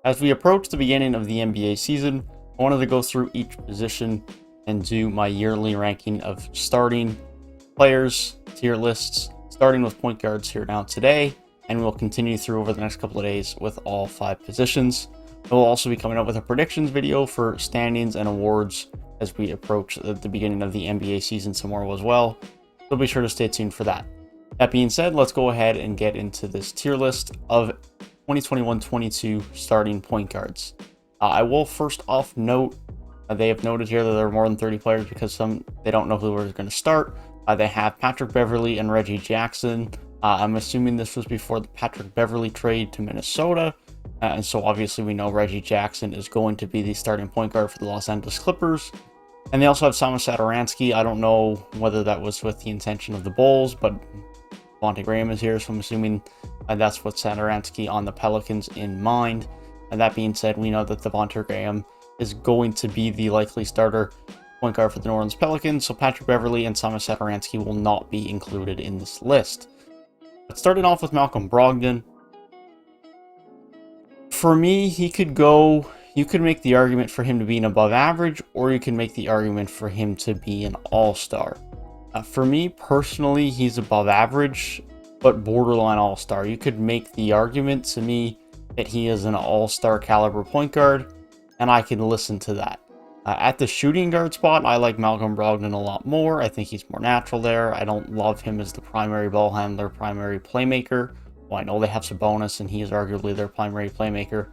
As we approach the beginning of the NBA season, I wanted to go through each position and do my yearly ranking of starting players, tier lists, starting with point guards here now today, and we'll continue through over the next couple of days with all 5 positions. We'll also be coming up with a predictions video for standings and awards as we approach the beginning of the NBA season tomorrow as well, so be sure to stay tuned for that. That being said, let's go ahead and get into this tier list of 2021-22 starting point guards. I will first off note, they have noted here that there are more than 30 players because they don't know who is going to start. They have Patrick Beverley and Reggie Jackson. I'm assuming this was before the Patrick Beverley trade to Minnesota. And so obviously we know Reggie Jackson is going to be the starting point guard for the Los Angeles Clippers. And they also have Sami Satoransky. I don't know whether that was with the intention of the Bulls, but Devontae Graham is here, so I'm assuming that's what Satoransky on the Pelicans in mind. And that being said, we know that Devontae Graham is going to be the likely starter point guard for the New Orleans Pelicans, so Patrick Beverley and Sami Satoransky will not be included in this list. But starting off with Malcolm Brogdon, for me, you could make the argument for him to be an above average, or you can make the argument for him to be an all-star. For me personally, he's above average, but borderline all-star. You could make the argument to me that he is an all-star caliber point guard, and I can listen to that. At the shooting guard spot, I like Malcolm Brogdon a lot more. I think he's more natural there. I don't love him as the primary ball handler, primary playmaker. Well, I know they have Sabonis, and he is arguably their primary playmaker.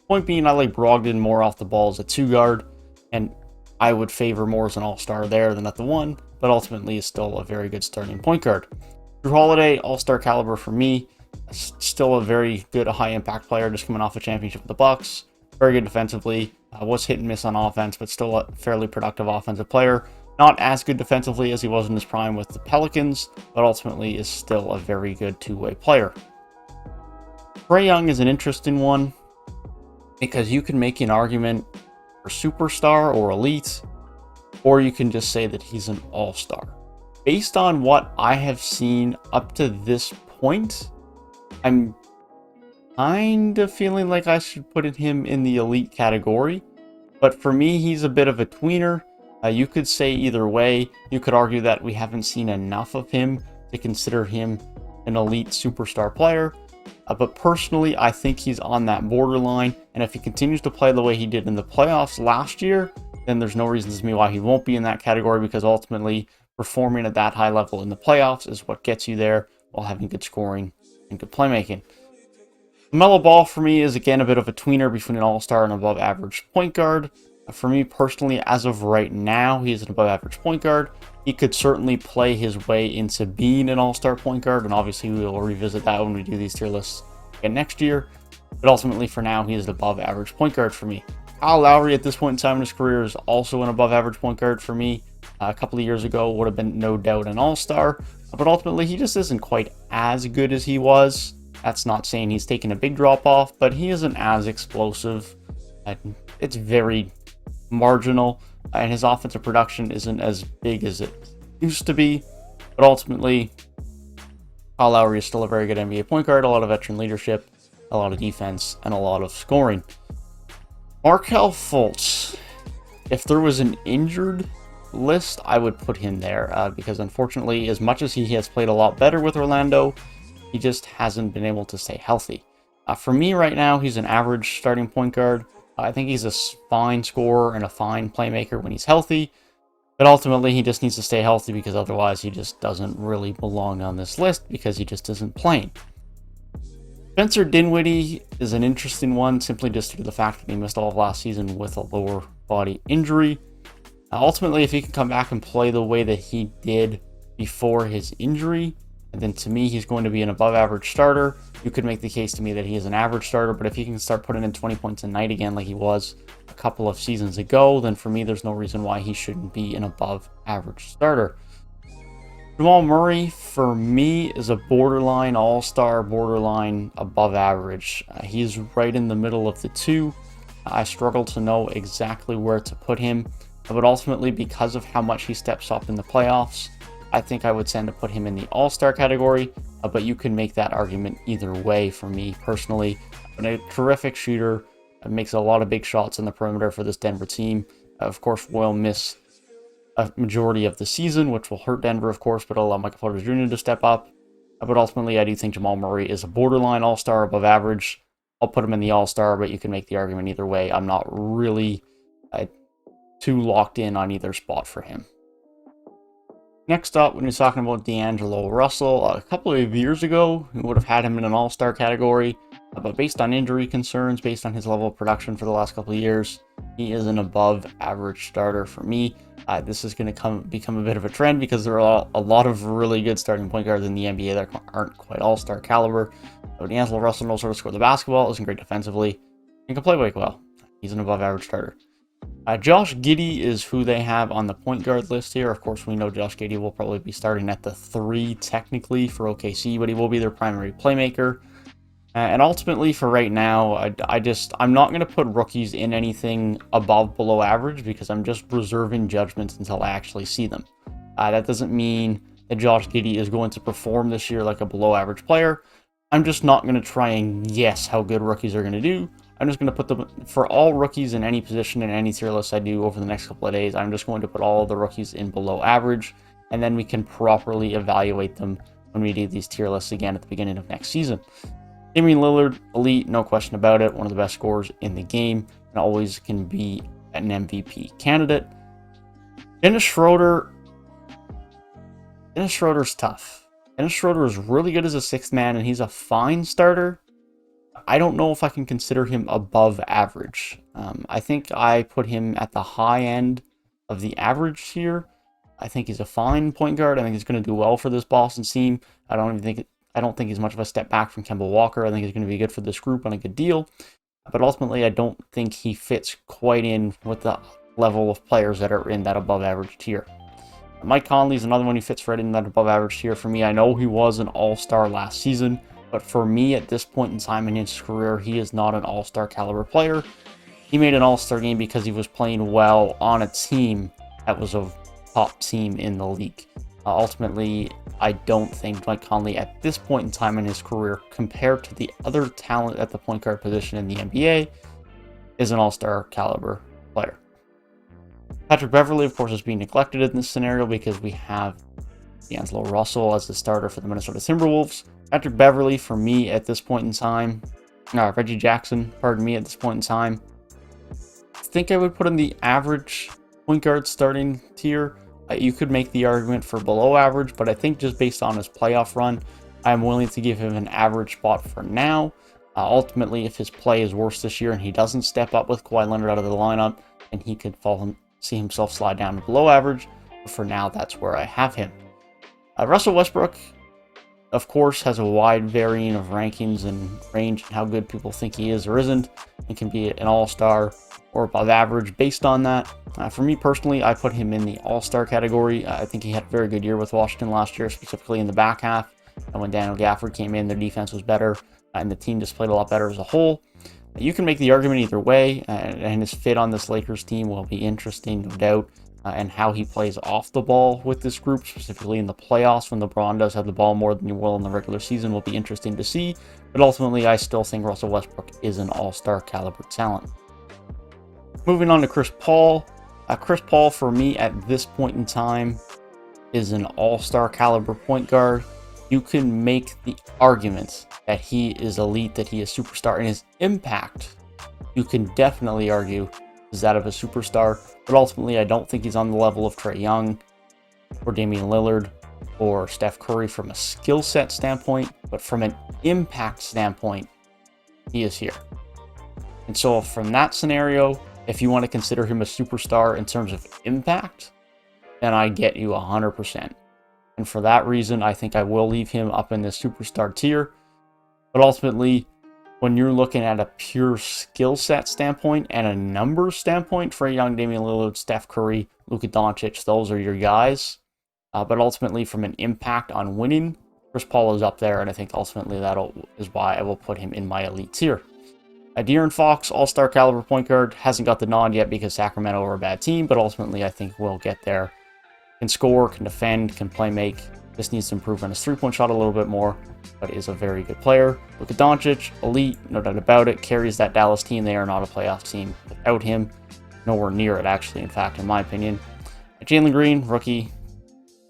Point being, I like Brogdon more off the ball as a 2 guard, and I would favor more as an all-star there than at the 1, but ultimately is still a very good starting point guard. Jrue Holiday, all-star caliber for me. Still a very good, high-impact player, just coming off a championship with the Bucks. Very good defensively. Was hit and miss on offense, but still a fairly productive offensive player. Not as good defensively as he was in his prime with the Pelicans, but ultimately is still a very good 2-way player. Trae Young is an interesting one because you can make an argument for superstar or elite, or you can just say that he's an all-star. Based on what I have seen up to this point, I'm kind of feeling like I should put him in the elite category, but for me, he's a bit of a tweener. You could say either way. You could argue that we haven't seen enough of him to consider him an elite superstar player, but personally, I think he's on that borderline, and if he continues to play the way he did in the playoffs last year, then there's no reason to me why he won't be in that category, because ultimately, performing at that high level in the playoffs is what gets you there while having good scoring and good playmaking. LaMelo Ball for me is again a bit of a tweener between an all-star and above average point guard. For me personally, as of right now, he is an above average point guard. He could certainly play his way into being an all-star point guard, and obviously we will revisit that when we do these tier lists again next year. But ultimately for now, he is an above average point guard for me. Kyle Lowry at this point in time in his career is also an above average point guard for me. A couple of years ago would have been no doubt an all-star, but ultimately he just isn't quite as good as he was. That's not saying he's taken a big drop off, but he isn't as explosive. It's very marginal, and his offensive production isn't as big as it used to be. But ultimately, Kyle Lowry is still a very good NBA point guard, a lot of veteran leadership, a lot of defense, and a lot of scoring. Markelle Fultz, if there was an injured list, I would put him there, because unfortunately, as much as he has played a lot better with Orlando, he just hasn't been able to stay healthy. For me right now, he's an average starting point guard. I think he's a fine scorer and a fine playmaker when he's healthy, but ultimately he just needs to stay healthy, because otherwise he just doesn't really belong on this list because he just isn't playing. Spencer Dinwiddie is an interesting one, simply just due to the fact that he missed all of last season with a lower body injury. Ultimately, if he can come back and play the way that he did before his injury, then to me, he's going to be an above-average starter. You could make the case to me that he is an average starter, but if he can start putting in 20 points a night again like he was a couple of seasons ago, then for me, there's no reason why he shouldn't be an above-average starter. Jamal Murray, for me, is a borderline all-star, borderline above-average. He's right in the middle of the two. I struggle to know exactly where to put him, but ultimately, because of how much he steps up in the playoffs, I think I would tend to put him in the all-star category, but you can make that argument either way for me personally. But a terrific shooter, makes a lot of big shots in the perimeter for this Denver team. Of course, will miss a majority of the season, which will hurt Denver, of course, but allow Michael Porter Jr. to step up. But ultimately, I do think Jamal Murray is a borderline all-star, above average. I'll put him in the all-star, but you can make the argument either way. I'm not really too locked in on either spot for him. Next up, when you're talking about D'Angelo Russell, a couple of years ago, we would have had him in an all-star category, but based on injury concerns, based on his level of production for the last couple of years, he is an above-average starter for me. This is going to become a bit of a trend because there are a lot of really good starting point guards in the NBA that aren't quite all-star caliber. So D'Angelo Russell knows how to score the basketball, isn't great defensively, and can play make well. He's an above-average starter. Josh Giddey is who they have on the point guard list here. Of course, we know Josh Giddey will probably be starting at the 3 technically for OKC, but he will be their primary playmaker. And ultimately, for right now, I'm not going to put rookies in anything below average because I'm just reserving judgments until I actually see them. That doesn't mean that Josh Giddey is going to perform this year like a below average player. I'm just not going to try and guess how good rookies are going to do. I'm just going to put them, for all rookies in any position in any tier list I do over the next couple of days, I'm just going to put all of the rookies in below average, and then we can properly evaluate them when we do these tier lists again at the beginning of next season. Damian Lillard, elite, no question about it, one of the best scorers in the game, and always can be an MVP candidate. Dennis Schroeder's tough. Dennis Schroeder is really good as a 6th man, and he's a fine starter. I don't know if I can consider him above average. I think I put him at the high end of the average here. I think he's a fine point guard. I think he's going to do well for this Boston team. I don't think he's much of a step back from Kemba Walker. I think he's going to be good for this group on a good deal. But ultimately, I don't think he fits quite in with the level of players that are in that above average tier. Mike Conley is another one who fits right in that above average tier for me. I know he was an all-star last season, but for me at this point in time in his career, he is not an all-star caliber player. He made an all-star game because he was playing well on a team that was a top team in the league. Ultimately, I don't think Mike Conley at this point in time in his career, compared to the other talent at the point guard position in the NBA, is an all-star caliber player. Patrick Beverley, of course, is being neglected in this scenario because we have D'Angelo Russell as the starter for the Minnesota Timberwolves. Patrick Beverley, for me at this point in time, Reggie Jackson, pardon me, at this point in time, I think I would put in the average point guard starting tier. You could make the argument for below average, but I think just based on his playoff run, I'm willing to give him an average spot for now. Ultimately, if his play is worse this year and he doesn't step up with Kawhi Leonard out of the lineup, then he could see himself slide down to below average. But for now, that's where I have him. Russell Westbrook, of course, has a wide varying of rankings and range and how good people think he is or isn't. It can be an all-star or above average based on that. For me personally, I put him in the all-star category. I think he had a very good year with Washington last year, specifically in the back half. And when Daniel Gafford came in, their defense was better, and the team just played a lot better as a whole. You can make the argument either way, and his fit on this Lakers team will be interesting, no doubt. And how he plays off the ball with this group, specifically in the playoffs when LeBron does have the ball more than he will in the regular season, will be interesting to see. But ultimately, I still think Russell Westbrook is an all-star caliber talent. Moving on to Chris Paul. Chris Paul, for me, at this point in time, is an all-star caliber point guard. You can make the argument that he is elite, that he is superstar, and his impact, you can definitely argue, is that of a superstar. But ultimately, I don't think he's on the level of Trae Young or Damian Lillard or Steph Curry from a skill set standpoint, but from an impact standpoint, he is here. And so from that scenario, if you want to consider him a superstar in terms of impact, then I get you 100%. And for that reason, I think I will leave him up in the superstar tier. But ultimately, when you're looking at a pure skill set standpoint and a numbers standpoint, Trae Young, Damian Lillard, Steph Curry, Luka Doncic, those are your guys. But ultimately, from an impact on winning, Chris Paul is up there, and I think ultimately that is why I will put him in my elite tier. De'Aaron Fox, all-star caliber point guard, hasn't got the nod yet because Sacramento are a bad team, but ultimately I think we'll get there. Can score, can defend, can play make. Just needs to improve on his three-point shot a little bit more, but is a very good player. Luka Doncic, elite, no doubt about it, carries that Dallas team. They are not a playoff team without him. Nowhere near it, actually, in fact, in my opinion. Jalen Green, rookie,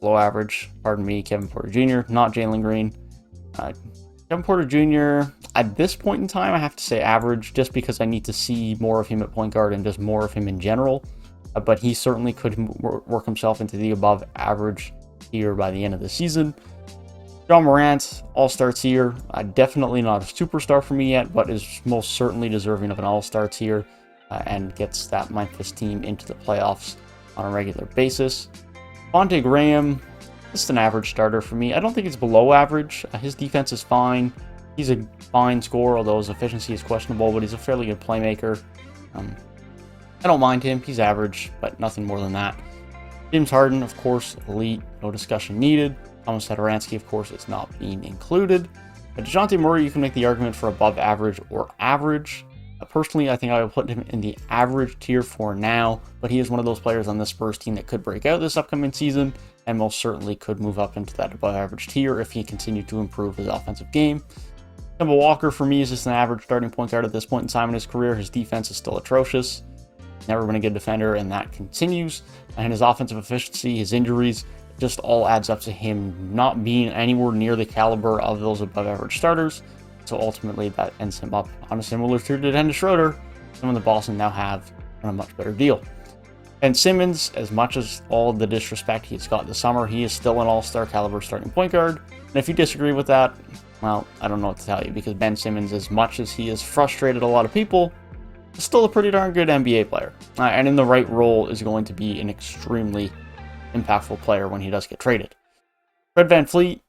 below average. Pardon me, Kevin Porter Jr., not Jalen Green. Kevin Porter Jr., at this point in time, I have to say average, just because I need to see more of him at point guard and just more of him in general. But he certainly could work himself into the above average tier by the end of the season. John Morant, all-star tier. Definitely not a superstar for me yet, but is most certainly deserving of an all-star tier and gets that Memphis team into the playoffs on a regular basis. Devontae Graham, just an average starter for me. I don't think it's below average. His defense is fine. He's a fine scorer, although his efficiency is questionable, but he's a fairly good playmaker. I don't mind him. He's average, but nothing more than that. James Harden, of course, elite. No discussion needed. Thomas Satoransky, of course, is not being included. DeJounte Murray, you can make the argument for above average or average. Personally, I think I would put him in the average tier for now, but he is one of those players on this Spurs team that could break out this upcoming season and most certainly could move up into that above average tier if he continued to improve his offensive game. Kemba Walker, for me, is just an average starting point guard at this point in time in his career. His defense is still atrocious. Never been a good defender, and that continues. And his offensive efficiency, his injuries, just all adds up to him not being anywhere near the caliber of those above average starters. So ultimately, that ends him up on a similar tier to Dennis Schroeder, someone that Boston now have on a much better deal. And Simmons, as much as all the disrespect he's got this summer, he is still an all-star caliber starting point guard. And if you disagree with that, well, I don't know what to tell you, because Ben Simmons, as much as he has frustrated a lot of people, is still a pretty darn good NBA player. And in the right role is going to be an extremely impactful player when he does get traded. Fred VanVleet,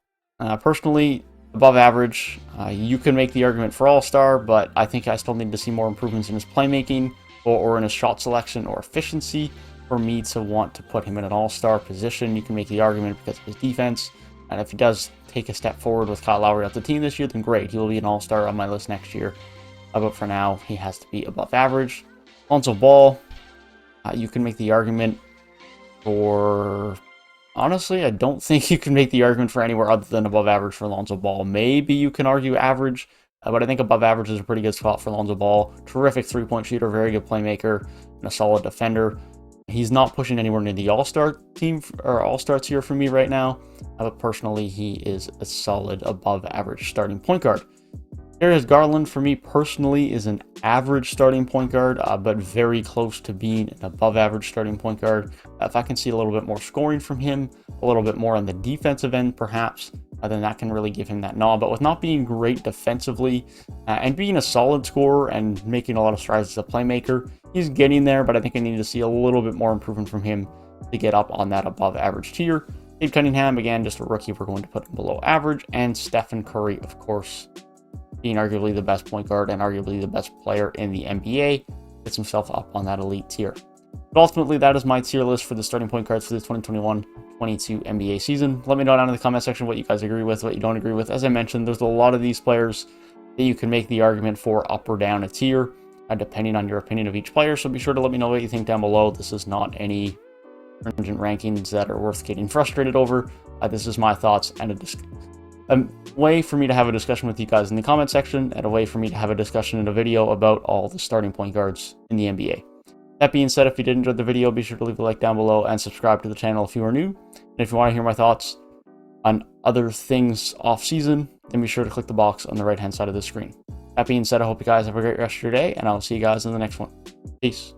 personally, above average. You can make the argument for all-star, but I think I still need to see more improvements in his playmaking or in his shot selection or efficiency for me to want to put him in an all-star position. You can make the argument because of his defense, and if he does take a step forward with Kyle Lowry off the team this year, then great. He will be an all-star on my list next year. But for now, he has to be above average. Lonzo Ball, you can make the argument for... Honestly, I don't think you can make the argument for anywhere other than above average for Lonzo Ball. Maybe you can argue average, but I think above average is a pretty good spot for Lonzo Ball. Terrific three-point shooter, very good playmaker, and a solid defender. He's not pushing anywhere near the all-star team or all-star tier for me right now, but personally, he is a solid above average starting point guard. Darius Garland, for me personally, is an average starting point guard, but very close to being an above average starting point guard. If I can see a little bit more scoring from him, a little bit more on the defensive end, perhaps, then that can really give him that nod. But with not being great defensively and being a solid scorer and making a lot of strides as a playmaker, he's getting there, but I think I need to see a little bit more improvement from him to get up on that above average tier. Cade Cunningham, again, just a rookie, we're going to put him below average. And Stephen Curry, of course, being arguably the best point guard and arguably the best player in the NBA, gets himself up on that elite tier. But ultimately, that is my tier list for the starting point guards for the 2021-22 NBA season. Let me know down in the comment section what you guys agree with, what you don't agree with. As I mentioned, there's a lot of these players that you can make the argument for up or down a tier, depending on your opinion of each player. So be sure to let me know what you think down below. This is not any stringent rankings that are worth getting frustrated over. This is my thoughts and a way for me to have a discussion with you guys in the comment section, and a way for me to have a discussion in a video about all the starting point guards in the NBA. That being said, if you did enjoy the video, be sure to leave a like down below and subscribe to the channel if you are new. And if you want to hear my thoughts on other things off season, then be sure to click the box on the right hand side of the screen. That being said, I hope you guys have a great rest of your day, and I'll see you guys in the next one. Peace.